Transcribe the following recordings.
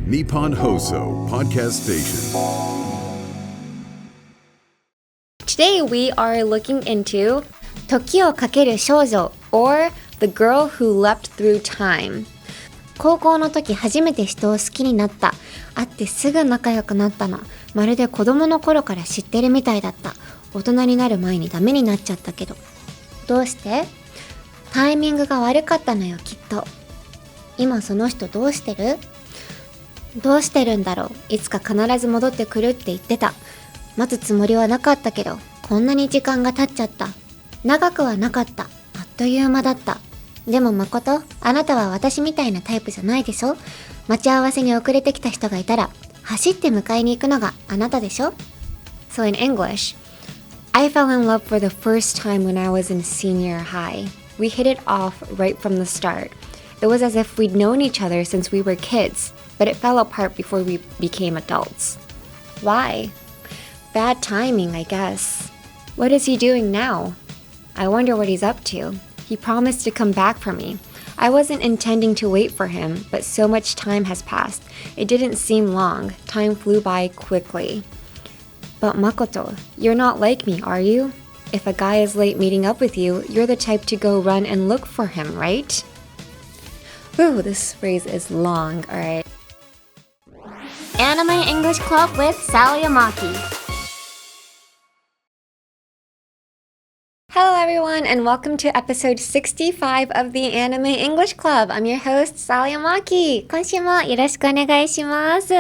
Nippon Hoso Podcast Station. Today we are looking into 時をかける少女 or the girl who leapt through time. 高校の時初めて人を好きになった。会ってすぐ仲良くなったの。まるで子供の頃から知ってるみたいだった。大人になる前にダメになっちゃったけど。どうして？タイミングが悪かったのよ、きっと。今その人どうしてる？どうしてるんだろう。いつか必ず戻ってくるって言ってた。待つつもりはなかったけど、こんなに時間が経っちゃった。長くはなかった。あっという間だった。でも誠、あなたは私みたいなタイプじゃないでしょ。待ち合わせに遅れて来た人がいたら、走って迎えに行くのがあなたでしょ。So in English, I fell in love for the first time when I was in senior high. We hit it off right from the start. It was as if we'd known each other since we were kids, but it fell apart before we became adults. Why? Bad timing, I guess. What is he doing now? I wonder what he's up to. He promised to come back for me. I wasn't intending to wait for him, but so much time has passed. It didn't seem long. Time flew by quickly. But Makoto, you're not like me, are you? If a guy is late meeting up with you, you're the type to go run and look for him, right? Ooh, this phrase is long, alright. Anime English Club with Sally Amaki. Hello everyone and welcome to episode 65 of the Anime English Club. I'm your host, Sally Amaki. 今週もよろしくお願いします。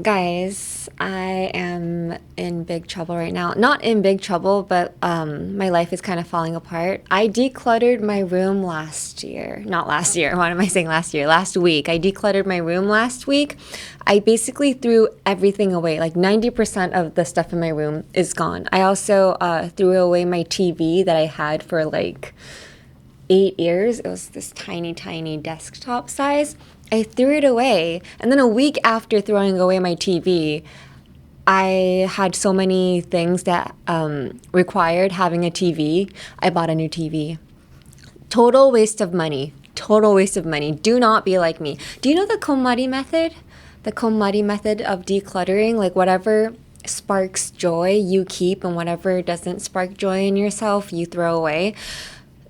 Guys, I am in big trouble right now. Not in big trouble, but my life is kind of falling apart. I decluttered my room last year. Not last year. What am I saying last year? Last week. I decluttered my room last week. I basically threw everything away. Like 90% of the stuff in my room is gone. I also threw away my TV that I had for like 8 years. It was this tiny, tiny desktop size. I threw it away, and then a week after throwing away my TV, I had so many things that required having a TV. I bought a new TV. Total waste of money. Total waste of money. Do not be like me. Do you know the KonMari method? The KonMari method of decluttering, like whatever sparks joy you keep and whatever doesn't spark joy in yourself you throw away.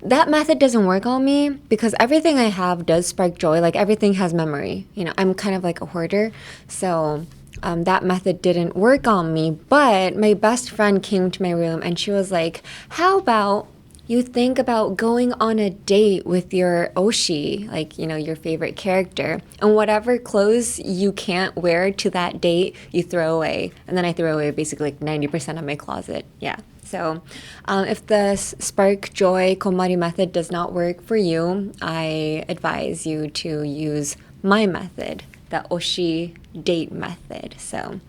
That method doesn't work on me because everything I have does spark joy. Like everything has memory. You know, I'm kind of like a hoarder. So that method didn't work on me. But my best friend came to my room and she was like, how about you think about going on a date with your oshi, like, you know, your favorite character, and whatever clothes you can't wear to that date, you throw away. And then I threw away basically like 90% of my closet. Yeah. So if the spark joy KonMari method does not work for you, I advise you to use my method, the oshi date method. So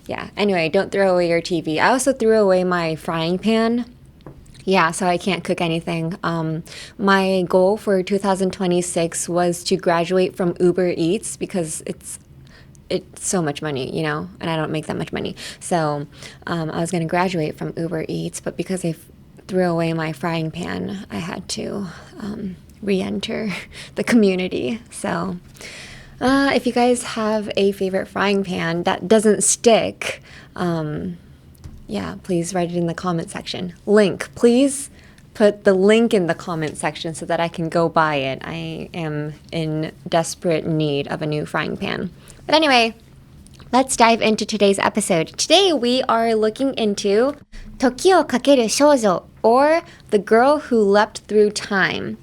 yeah, anyway, don't throw away your TV. I also threw away my frying pan. Yeah, so I can't cook anything. My goal for 2026 was to graduate from Uber Eats because it's so much money, you know, and I don't make that much money. So I was going to graduate from Uber Eats, but because I threw away my frying pan, I had to re-enter the community. So if you guys have a favorite frying pan that doesn't stick, yeah, please write it in the comment section. Link, please put the link in the comment section so that I can go buy it. I am in desperate need of a new frying pan. But anyway, let's dive into today's episode. Today we are looking into 時をかける少女 or the girl who leapt through time.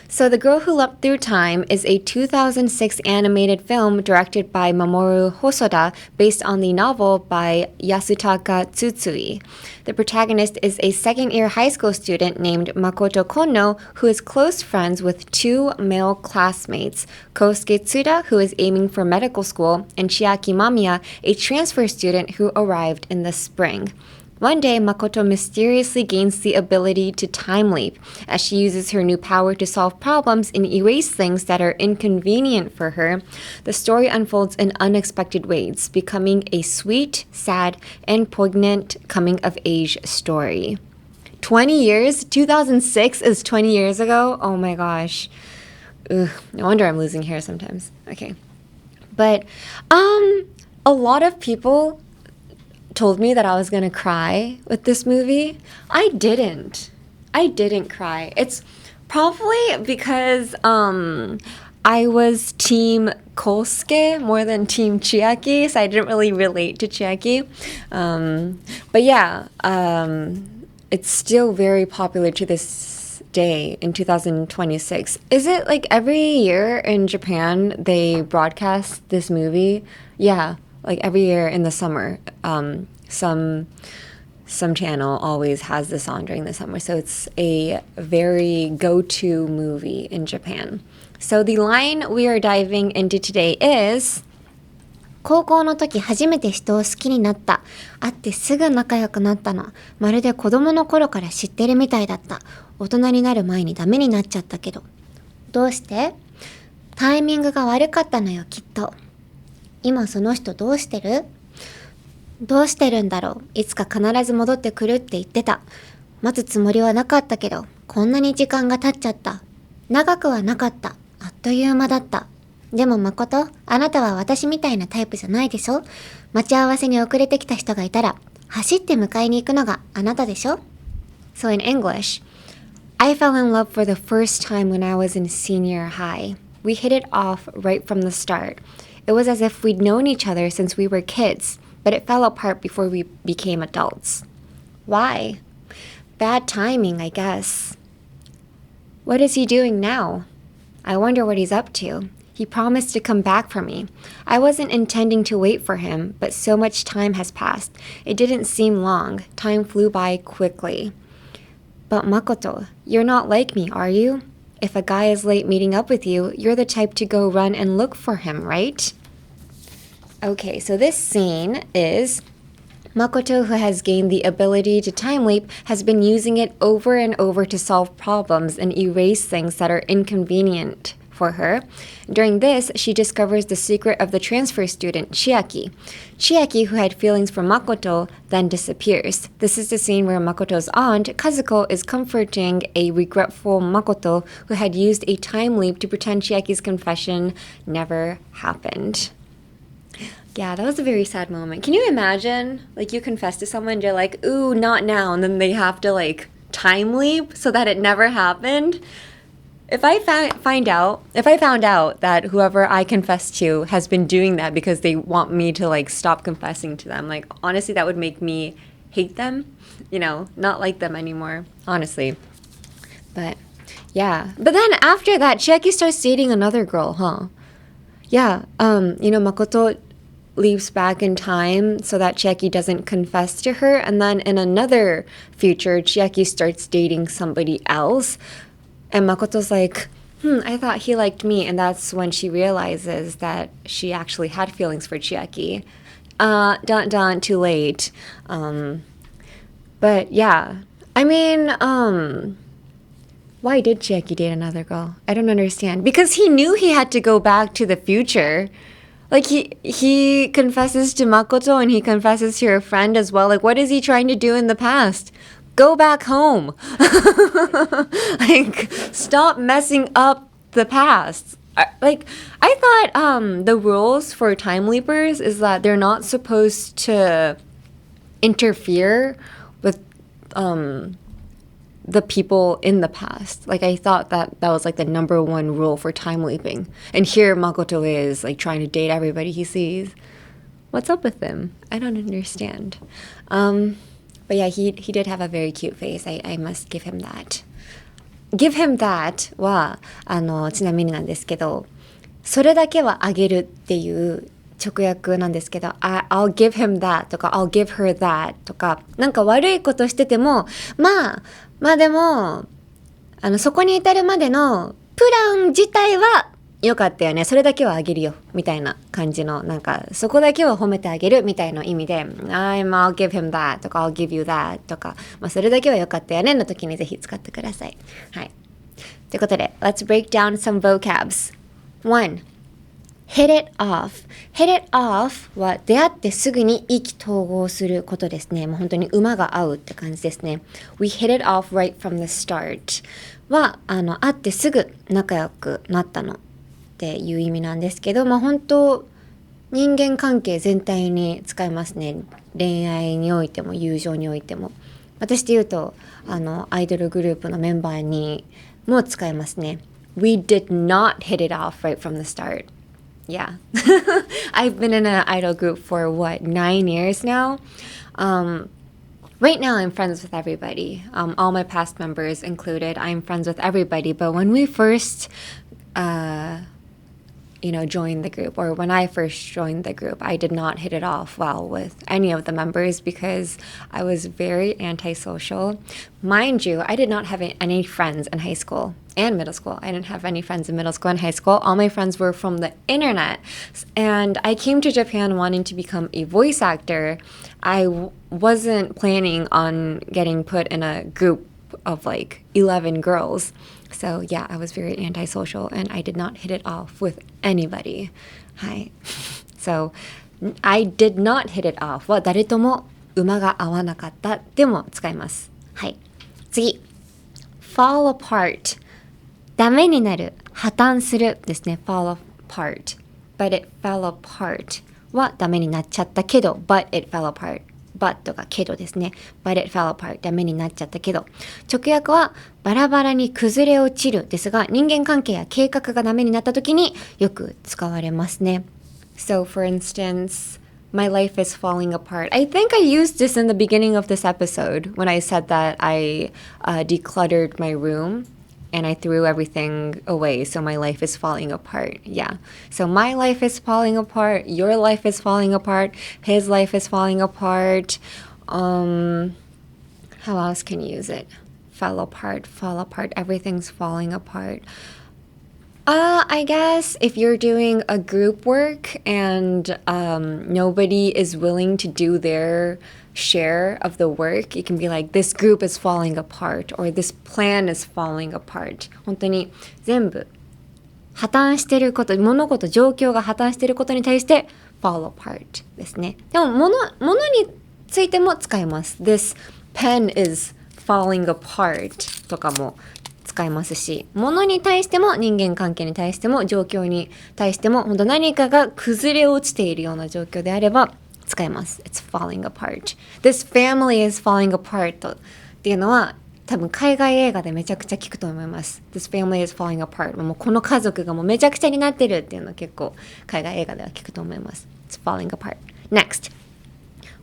So The Girl Who Leapt Through Time is a 2006 animated film directed by Mamoru Hosoda based on the novel by Yasutaka Tsutsui. The protagonist is a second-year high school student named Makoto Kono who is close friends with two male classmates, Kosuke Tsuda, who is aiming for medical school, and Chiaki Mamiya, a transfer student who arrived in the spring. One day, Makoto mysteriously gains the ability to time leap as she uses her new power to solve problems and erase things that are inconvenient for her. The story unfolds in unexpected ways, becoming a sweet, sad, and poignant coming-of-age story. 20 years? 2006 is 20 years ago? Oh my gosh. Ugh, no wonder I'm losing hair sometimes. Okay. But a lot of people told me that I was gonna cry with this movie. I didn't cry. It's probably because I was team Kosuke more than team Chiaki, so I didn't really relate to Chiaki. But yeah, it's still very popular to this day in 2026. Is it like every year in Japan they broadcast this movie? Yeah, like every year in the summer. Some channel always has this on during the summer, so it's a very go-to movie in Japan. So the line we are diving into today is 高校の時初めて人を好きになった。会ってすぐ仲良くなったの。まるで子供の頃から知ってるみたいだった。大人になる前にダメになっちゃったけど。どうして？タイミングが悪かったのよ、きっと。今その人どうしてる？どうしてるんだろう。いつか必ず戻ってくるって言ってた。待つつもりはなかったけど、こんなに時間が経っちゃった。長くはなかった。あっという間だった。でも誠、あなたは私みたいなタイプじゃないでしょ。待ち合わせに遅れてきた人がいたら、走って迎えに行くのがあなたでしょ。So in English, I fell in love for the first time when I was in senior high. We hit it off right from the start. It was as if we'd known each other since we were kids, but it fell apart before we became adults. Why? Bad timing, I guess. What is he doing now? I wonder what he's up to. He promised to come back for me. I wasn't intending to wait for him, but so much time has passed. It didn't seem long. Time flew by quickly. But Makoto, you're not like me, are you? If a guy is late meeting up with you, you're the type to go run and look for him, right? Okay, so this scene is Makoto, who has gained the ability to time leap, has been using it over and over to solve problems and erase things that are inconvenient for her. During this, she discovers the secret of the transfer student, Chiaki. Chiaki, who had feelings for Makoto, then disappears. This is the scene where Makoto's aunt, Kazuko, is comforting a regretful Makoto who had used a time leap to pretend Chiaki's confession never happened. Yeah, that was a very sad moment. Can you imagine, like, you confess to someone, you're like, ooh, not now, and then they have to, like, time leap so that it never happened? If I found out that whoever I confess to has been doing that because they want me to, like, stop confessing to them, like, honestly, that would make me hate them, you know, not like them anymore, honestly. But, yeah. But then after that, Chiaki starts dating another girl, huh? Yeah, you know, Makoto leaps back in time so that Chiaki doesn't confess to her, and then in another future, Chiaki starts dating somebody else, and Makoto's like, I thought he liked me, and that's when she realizes that she actually had feelings for Chiaki. Too late. But yeah, I mean, why did Chiaki date another girl? I don't understand. Because he knew he had to go back to the future. Like, he confesses to Makoto and he confesses to her friend as well. Like, what is he trying to do in the past? Go back home. Like, stop messing up the past. I thought the rules for time leapers is that they're not supposed to interfere with the people in the past. Like, I thought that was like the number one rule for time leaping. And here Makoto is like trying to date everybody he sees. What's up with him? I don't understand. But yeah, he did have a very cute face. I must give him that. Give him that はちなみになんですけど、それだけはあげるっていう直訳なんですけど、I'll give him that とか I'll give her that とか、なんか悪いことしてても、まあでもそこに至るまでのプラン自体は良かったよね。それだけはあげるよみたいな感じの、なんかそこだけは褒めてあげるみたいな意味で、I'll give him that とか I'll give you that とか、それだけは良かったよねの時にぜひ使ってください。はい。ということで、Let's break down some vocabs. 1. Hit it off. Hit it off は出会ってすぐに意気投合することですね。もう本当に馬が合うって感じですね。We hit it off right from the start は会ってすぐ仲良くなったのっていう意味なんですけど、本当人間関係全体に使いますね。恋愛においても友情においても。私で言うとアイドルグループのメンバーにも使いますね。We did not hit it off right from the start. Yeah. I've been in an idol group for 9 years now. Right now I'm friends with everybody. All my past members included. I'm friends with everybody. But when we first joined the group, or when I first joined the group, I did not hit it off well with any of the members because I was very antisocial. Mind you, I did not have any friends in high school and middle school. I didn't have any friends in middle school and high school. All my friends were from the internet. And I came to Japan wanting to become a voice actor. I wasn't planning on getting put in a group of 11 girls. So yeah, I was very antisocial and I did not hit it off with anybody. はい。So, I did not hit it off は誰とも馬が合わなかったでも使います。はい。次。fall apart ダメになる、破綻するですね。fall apart. But it fell apart はダメになっちゃったけど but it fell apart.but がけどですね。but it fell apart ダメになっちゃったけど。直訳はバラバラに崩れ落ちるですが、人間関係や計画がダメになった時によく使われますね。So for instance, my life is falling apart. I think I used this in the beginning of this episode when I said that I decluttered my room.And I threw everything away, so my life is falling apart. Yeah. So my life is falling apart. Your life is falling apart. His life is falling apart. How else can you use it? Fell apart, fall apart. Everything's falling apart. I guess if you're doing a group work and nobody is willing to do their share of the work, it can be like this group is falling apart or this plan is falling apart. 本当に全部破綻してること、物事、状況が破綻してることに対して fall apart ですね。でも物についても使います。This pen is falling apart とかも使いますし、物に対しても人間関係に対しても状況に対しても本当何かが崩れ落ちているような状況であれば使います。It's falling apart. This family is falling apart っていうのは多分海外映画でめちゃくちゃ聞くと思います。This family is falling apart. もうこの家族がもうめちゃくちゃになってるっていうのは結構海外映画では聞くと思います。It's falling apart. Next.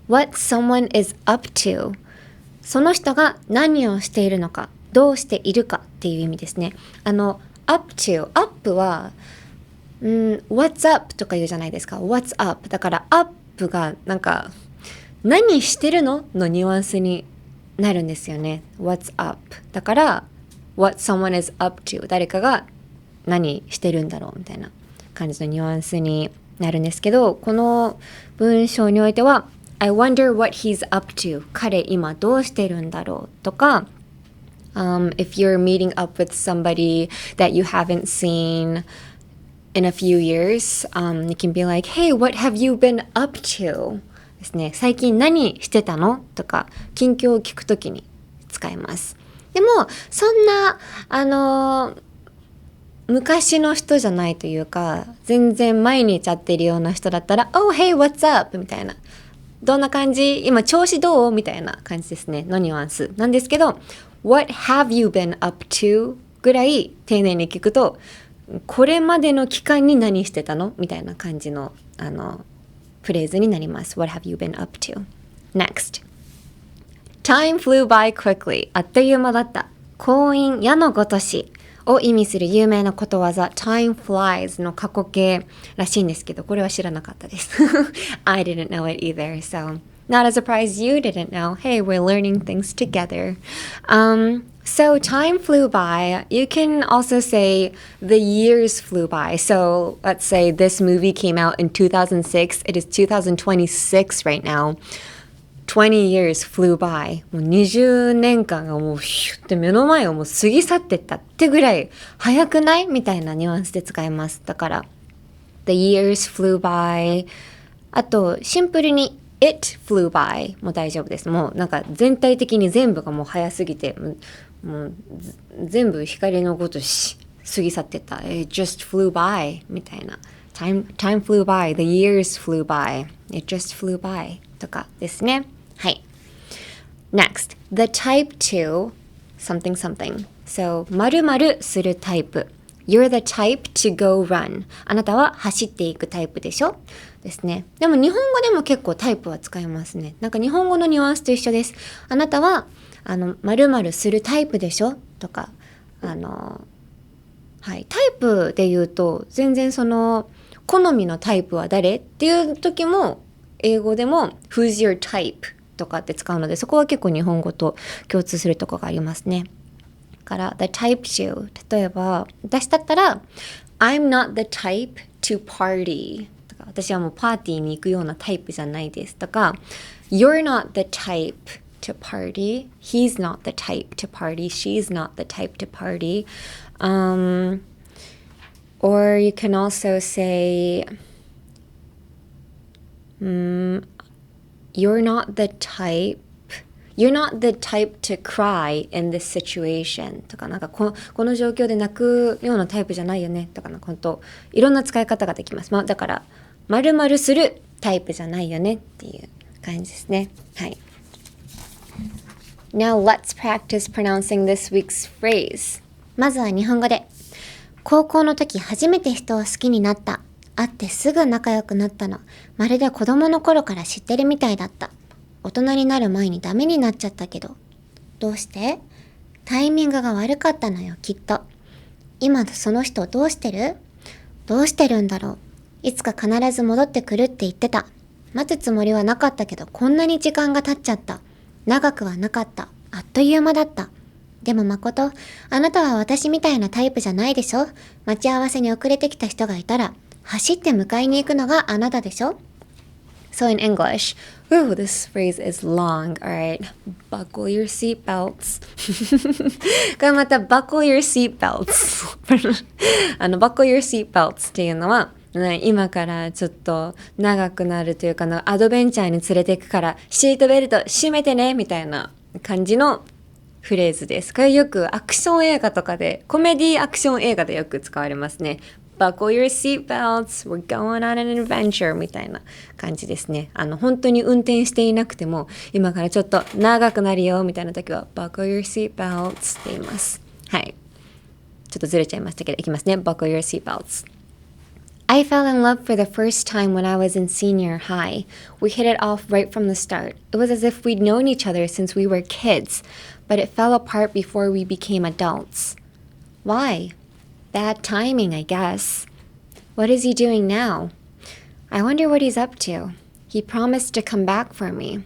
What someone is up to. その人が何をしているのか、どうしているかっていう意味ですね。up to. up は、what's up とか言うじゃないですか。what's up だから upがなんか何してるののニュアンスになるんですよね。What's up だから What someone is up to 誰かが何してるんだろうみたいな感じのニュアンスになるんですけど、この文章においては I wonder what he's up to 彼今どうしてるんだろうとか、if you're meeting up with somebody that you haven't seen in a few years, it can be like, hey, what have you been up to? ですね。最近何してたのとか、近況を聞くときに使います。でも、そんな、昔の人じゃないというか、全然毎日会ってるような人だったら、oh, hey, what's up? みたいな。どんな感じ？今、調子どう？みたいな感じですね。のニュアンス。なんですけど、what have you been up to? ぐらい丁寧に聞くと、これまでの期間に何してたのみたいな感じの、フレーズになります。What have you been up to? Next. Time flew by quickly. あっという間だった。婚姻、矢のごとしを意味する有名なことわざ Time flies の過去形らしいんですけど、これは知らなかったです。I didn't know it either, so not a surprise you didn't know. Hey, we're learning things together. So time flew by. You can also say the years flew by. So let's say this movie came out in 2006. It is 2026 right now. 20 years flew by. もう20年間がもうヒュッて目の前をもう過ぎ去ってったってぐらい早くないみたいなニュアンスで使います。だから the years flew by. あとシンプルにIt flew by も大丈夫です。もうなんか全体的に全部がもう早すぎて、もう全部光のごとし過ぎ去ってた。It just flew by みたいな。time flew by, the years flew by, it just flew by とかですね。はい。Next, the type to something something. So, 〇〇するタイプ。You're the type to go run. あなたは走っていくタイプでしょですね。でも日本語でも結構タイプは使いますね。なんか日本語のニュアンスと一緒です。あなたは〇〇するタイプでしょとか、はい、タイプで言うと全然その好みのタイプは誰っていう時も英語でも Who's your type とかって使うので、そこは結構日本語と共通するところがありますね。だから The type to 例えば私だったら I'm not the type to party とか、私はもうパーティーに行くようなタイプじゃないですとか、 You're not the type to party, he's not the type to party, she's not the type to party, or you can also say you're not the type to cry in this situation とか、なんかこの状況で泣くようなタイプじゃないよねとか、本当いろんな使い方ができます。だから〇〇するタイプじゃないよねっていう感じですね。はい。Now let's practice pronouncing this week's phrase. まずは日本語で。高校の時初めて人を好きになった。会ってすぐ仲良くなったの。まるで子供の頃から知ってるみたいだった。大人になる前にダメになっちゃったけど。どうして？タイミングが悪かったのよ、きっと。今その人どうしてる？どうしてるんだろう。いつか必ず戻ってくるって言ってた。待つつもりはなかったけど、こんなに時間が経っちゃった。長くはなかった。あっという間だった。でも誠、あなたは私みたいなタイプじゃないでしょ。待ち合わせに遅れてきた人がいたら、走って迎えに行くのがあなたでしょ。So in English, ooh, this phrase is long. Alright, buckle your seatbelts. これまた buckle your seatbelts. buckle your seatbelts っていうのは、今からちょっと長くなるというかアドベンチャーに連れて行くからシートベルト締めてねみたいな感じのフレーズです。これよくアクション映画とかで、コメディアクション映画でよく使われますね。Buckle your seatbelts, we're going on an adventure みたいな感じですね。本当に運転していなくても今からちょっと長くなるよみたいな時は Buckle your seatbelts って言います。はい。ちょっとずれちゃいましたけどいきますね。Buckle your seatbelts.I fell in love for the first time when I was in senior high. We hit it off right from the start. It was as if we'd known each other since we were kids, but it fell apart before we became adults. Why? Bad timing, I guess. What is he doing now? I wonder what he's up to. He promised to come back for me.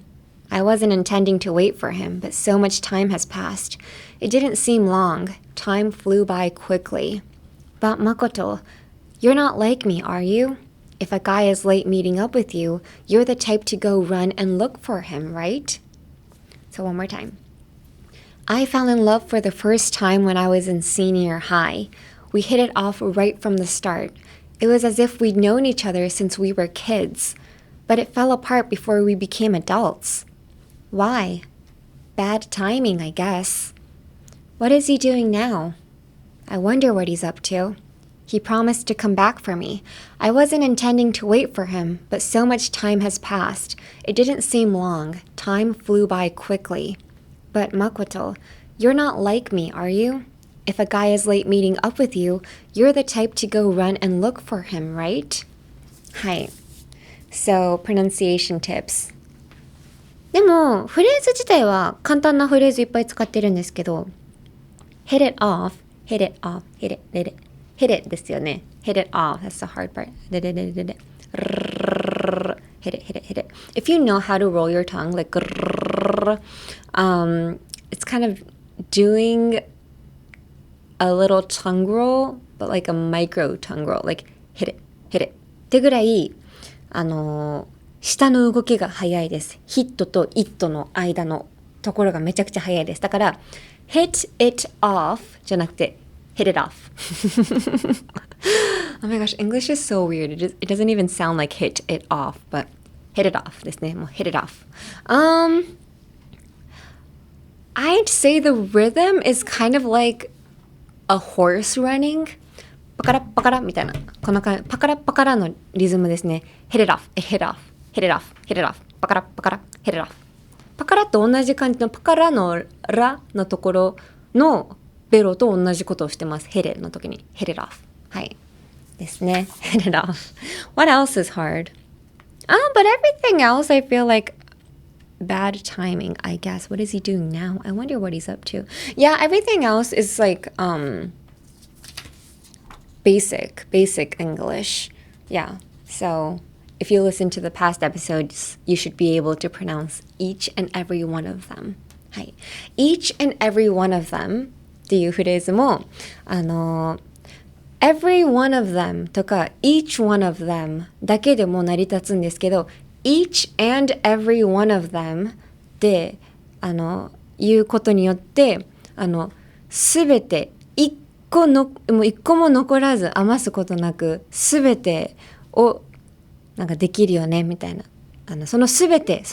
I wasn't intending to wait for him, but so much time has passed. It didn't seem long. Time flew by quickly. But Makoto,You're not like me, are you? If a guy is late meeting up with you, you're the type to go run and look for him, right? So one more time. I fell in love for the first time when I was in senior high. We hit it off right from the start. It was as if we'd known each other since we were kids, but it fell apart before we became adults. Why? Bad timing, I guess. What is he doing now? I wonder what he's up to.He promised to come back for me. I wasn't intending to wait for him, but so much time has passed. It didn't seem long. Time flew by quickly. But Makoto, you're not like me, are you? If a guy is late meeting up with you, you're the type to go run and look for him, right? はい。So, pronunciation tips. でも、フレーズ自体は簡単なフレーズいっぱい使ってるんですけど、hit it off, hit it off, hit it, hit it.Hit it ですよね。Hit it off. That's the hard part. Hit it, hit it, hit it. If you know how to roll your tongue, like it's kind of doing a little tongue roll, but like a micro tongue roll. Like hit it, hit it. ってぐらい、下の動きが早いです。ヒットとイットの間のところがめちゃくちゃ早いです。だから、hit it off じゃなくて、hit it off. Oh my gosh, English is so weird. It doesn't even sound like hit it off, but hit it off ですね。もう hit it off. I'd say the rhythm is kind of like a horse running, パカラパカラみたいな、このパカラパカラのリズムですね。hit it off, hit it off, hit it off, hit it off、パカラパカラ、hit it off。パカラと同じ感じのパカラのラのところのベロと同じことをしてます。hit it の時に hit it off。はい。ですね。hit it off。What else is hard? But everything else I feel like bad timing, I guess. What is he doing now? I wonder what he's up to. Yeah, everything else is like basic English. Yeah. So if you listen to the past episodes, you should be able to pronounce each and every one of them. はい。each and every one of them っていうフレーズも、every one of them とか each one of them だけでも成り立つんですけど、each and every one of them で言うことによってすべて一個も残らず余すことなくすべてをなんかできるよねみたいな、そのすべて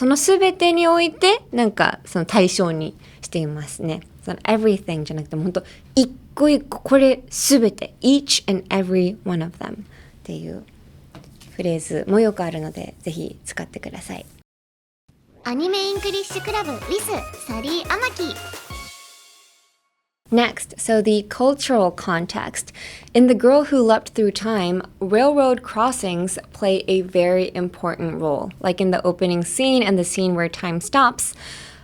においてなんかその対象にしていますね。その everything じゃなくても本当一個一個これすべて each and every one of them っていうフレーズもよくあるのでぜひ使ってください。アニメイングリッシュクラブ with サリー・アマキ。Next, so the cultural context. In The Girl Who Leapt Through Time, railroad crossings play a very important role. Like in the opening scene and the scene where time stops,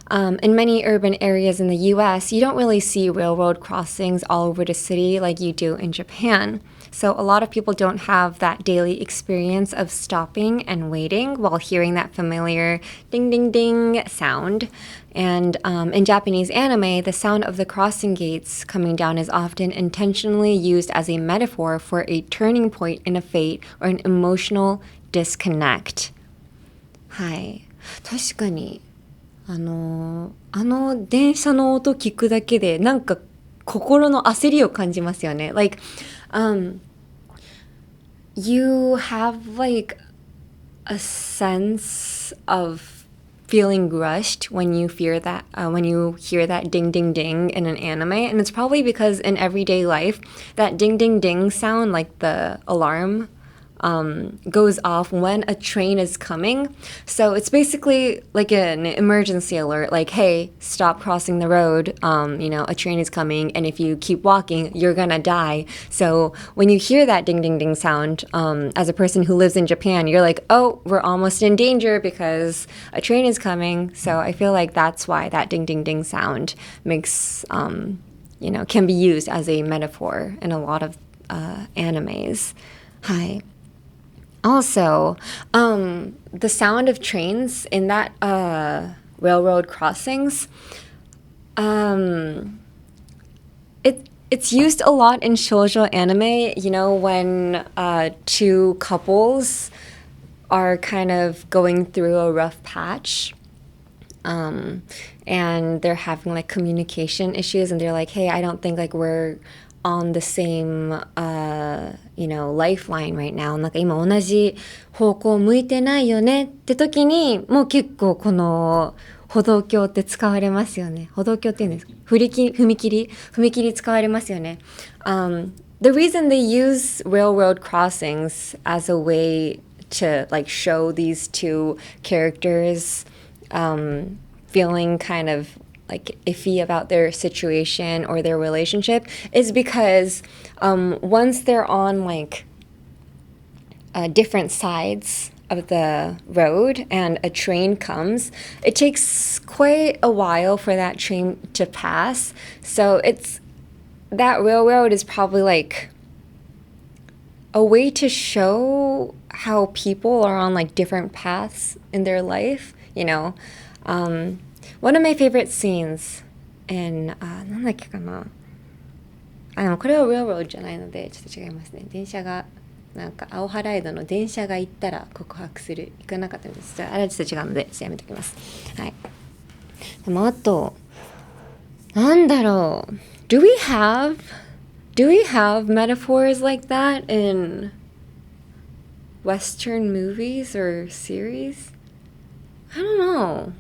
in many urban areas in the US, you don't really see railroad crossings all over the city like you do in Japan. So a lot of people don't have that daily experience of stopping and waiting while hearing that familiar ding ding ding sound. And in Japanese anime, the sound of the crossing gates coming down is often intentionally used as a metaphor for a turning point in a fate or an emotional disconnect. はい。確かに電車の音聞くだけでなんか心の焦りを感じますよね。Like, you have like a sense of feeling rushed when you hear that ding ding ding in an anime, and it's probably because in everyday life that ding ding ding sound, like the alarm goes off when a train is coming. So it's basically like an emergency alert, like, hey, stop crossing the road, a train is coming, and if you keep walking, you're gonna die. So when you hear that ding ding ding sound, as a person who lives in Japan, you're like, oh, we're almost in danger because a train is coming. So I feel like that's why that ding ding ding sound makes can be used as a metaphor in a lot of animes. Hi. Also, the sound of trains in that railroad crossings, it's used a lot in shoujo anime, when two couples are kind of going through a rough patch, and they're having like communication issues, and they're like, hey, I don't think like we're on the same, lifeline right now. なんか今同じ方向向いてないよねって時にもう結構この歩道橋って使われますよね。歩道橋って言うんですか？踏切使われますよね。The reason they use railroad crossings as a way to like show these two characters feeling kind of like iffy about their situation or their relationship is because once they're on like different sides of the road and a train comes, it takes quite a while for that train to pass. So that railroad is probably like a way to show how people are on like different paths in their life, One of my favorite scenes in なんだっけかな、でもこれは railroad じゃないのでちょっと違いますね。電車がなんか青ハライドの電車が行ったら告白する、行かなかったんです。あれはちょっと違うのでちょっとやめておきます。はい。でもあとなんだろう、Do we have metaphors like that in Western movies or series? I don't know.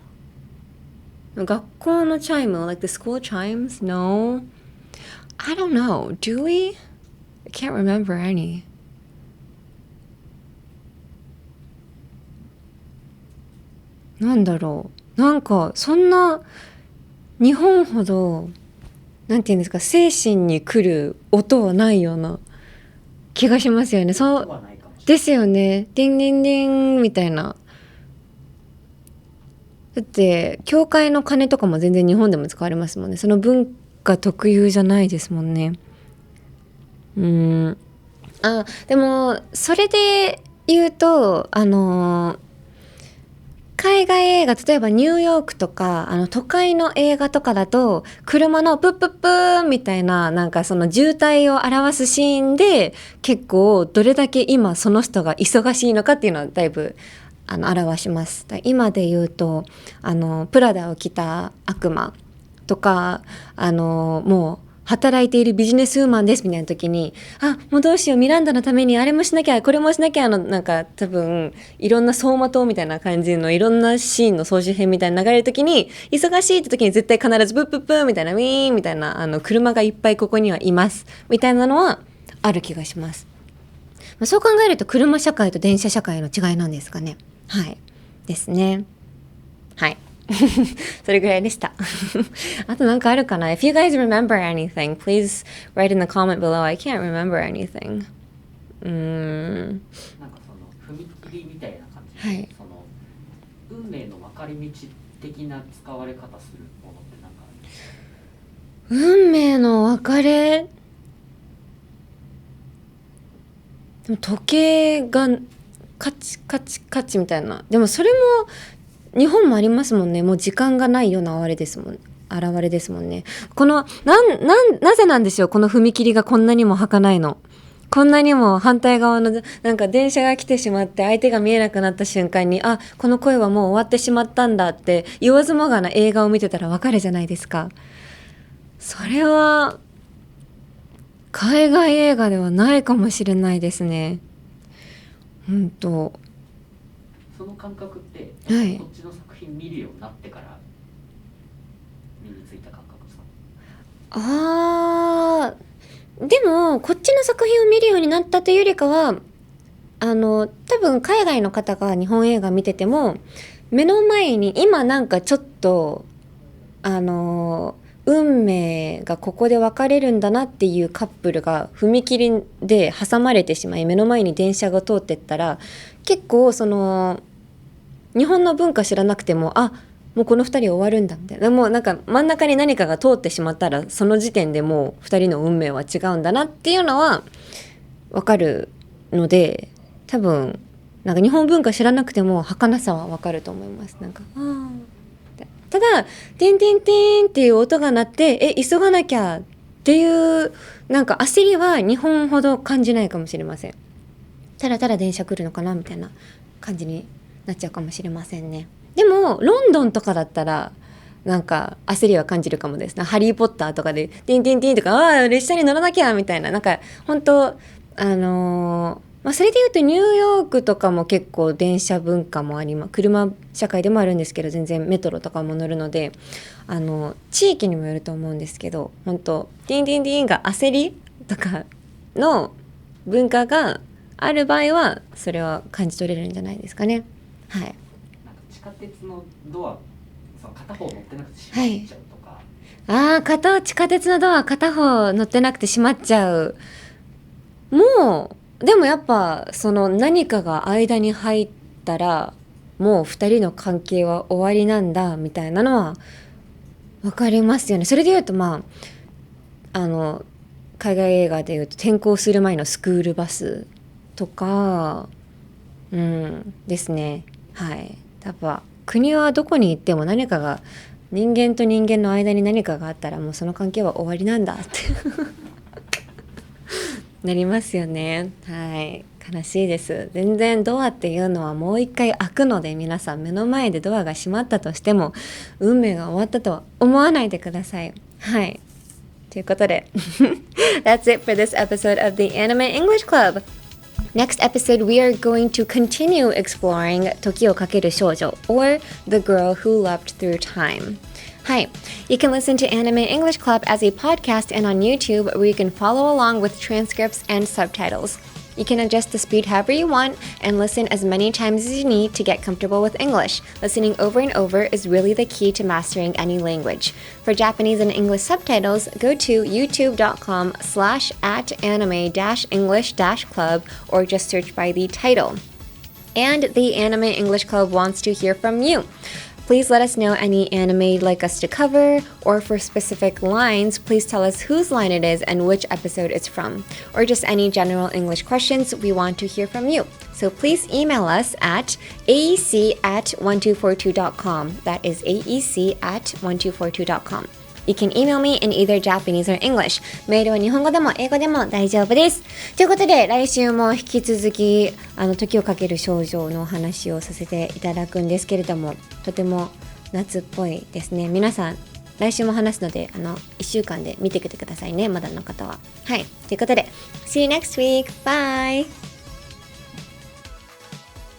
学校のチャイム, like the school chimes? No. I don't know. Do we? I can't remember any. なんだろう、なんかそんな日本ほどなんていうんですか、精神に来る音はないような気がしますよね。そうですよね。ディンディンディンみたいな。だって教会の鐘とかも全然日本でも使われますもんね。その文化特有じゃないですもんね。でもそれで言うと海外映画、例えばニューヨークとか都会の映画とかだと車のプップップーみたいな、なんかその渋滞を表すシーンで結構どれだけ今その人が忙しいのかっていうのはだいぶ表します。今で言うとプラダを着た悪魔とかもう働いているビジネスウーマンですみたいな時に、もうどうしよう、ミランダのためにあれもしなきゃこれもしなきゃなんか多分いろんな走馬灯みたいな感じのいろんなシーンの総集編みたいな流れる時に、忙しいって時に絶対必ずブップップみたいなウィーンみたいな車がいっぱいここにはいますみたいなのはある気がします。そう考えると車社会と電車社会の違いなんですかね。はいですね。はいそれぐらいでしたあとなんかあるかな。 If you guys remember anything, please write in the comment below. I can't remember anything. なんかその踏切みたいな感じで、はい、その運命の分かれ道的な使われ方するものってなんかあるんですか？運命の分かれ、でも時計がカチカチカチみたいな。でもそれも日本もありますもんね。もう時間がないような現れですもんね。このなぜなんでしょう、この踏切がこんなにも儚いの。こんなにも反対側のなんか電車が来てしまって相手が見えなくなった瞬間に、この声はもう終わってしまったんだって言わずもがな映画を見てたらわかるじゃないですか。それは海外映画ではないかもしれないですね。その感覚って、はい、こっちの作品見るようになってから身についた感覚ですか？でもこっちの作品を見るようになったというよりかは多分海外の方が日本映画見てても目の前に今なんかちょっと運命がここで分かれるんだなっていうカップルが踏切で挟まれてしまい、目の前に電車が通ってったら、結構その日本の文化知らなくてももうこの2人終わるんだみたいな、もうなんか真ん中に何かが通ってしまったらその時点でもう2人の運命は違うんだなっていうのは分かるので、多分なんか日本文化知らなくても儚さは分かると思います。なんかただテンテンテンっていう音が鳴って急がなきゃっていうなんか焦りは日本ほど感じないかもしれません。ただただ電車来るのかなみたいな感じになっちゃうかもしれませんね。でもロンドンとかだったらなんか焦りは感じるかもですね。ハリーポッターとかでティンティンティンとか列車に乗らなきゃみたいな、なんか本当それでいうとニューヨークとかも結構電車文化もあります。車社会でもあるんですけど、全然メトロとかも乗るので地域にもよると思うんですけど、本当ティンティンティンが焦りとかの文化がある場合はそれは感じ取れるんじゃないですかね。はい。なんか地下鉄のドア、その片方乗ってなくて閉まっちゃうとか、地下鉄のドア片方乗ってなくて閉まっちゃう。もうでもやっぱその何かが間に入ったらもう2人の関係は終わりなんだみたいなのは分かりますよね。それでいうと海外映画でいうと転校する前のスクールバスとかですね。はい。やっぱ国はどこに行っても何かが人間と人間の間に何かがあったらもうその関係は終わりなんだってなりますよね。はい。悲しいです。全然ドアっていうのはもう一回開くので、皆さん目の前でドアが閉まったとしても運命が終わったとは思わないでください。はい。ということでThat's it for this episode of the Anime English Club. Next episode, we are going to continue exploring 時をかける少女 or The Girl Who Leapt Through Time. Hi. You can listen to Anime English Club as a podcast and on YouTube where you can follow along with transcripts and subtitles. You can adjust the speed however you want and listen as many times as you need to get comfortable with English. Listening over and over is really the key to mastering any language. For Japanese and English subtitles, go to youtube.com/@anime-english-club or just search by the title. And the Anime English Club wants to hear from you. Please let us know any anime you'd like us to cover, or for specific lines, please tell us whose line it is and which episode it's from, or just any general English questions. We want to hear from you. So please email us at aec@1242.com. That is aec@1242.com. You can email me in either Japanese or English. メールは日本語でも英語でも大丈夫です。ということで、来週も引き続き時をかける少女のお話をさせていただくんですけれども、とても夏っぽいですね。皆さん来週も話すので1週間で見てきてくださいね、まだの方は。はい、ということで See you next week. Bye!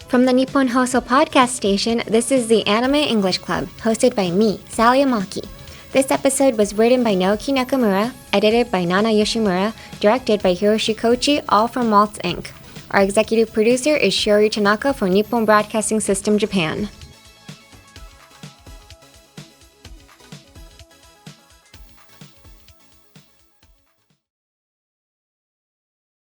From the Nippon Hoso podcast station, this is the Anime English Club, hosted by me, Sally Amaki.This episode was written by Naoki Nakamura, edited by Nana Yoshimura, directed by Hiroshi Kochi, all from Waltz Inc. Our executive producer is Shiori Tanaka for Nippon Broadcasting System Japan.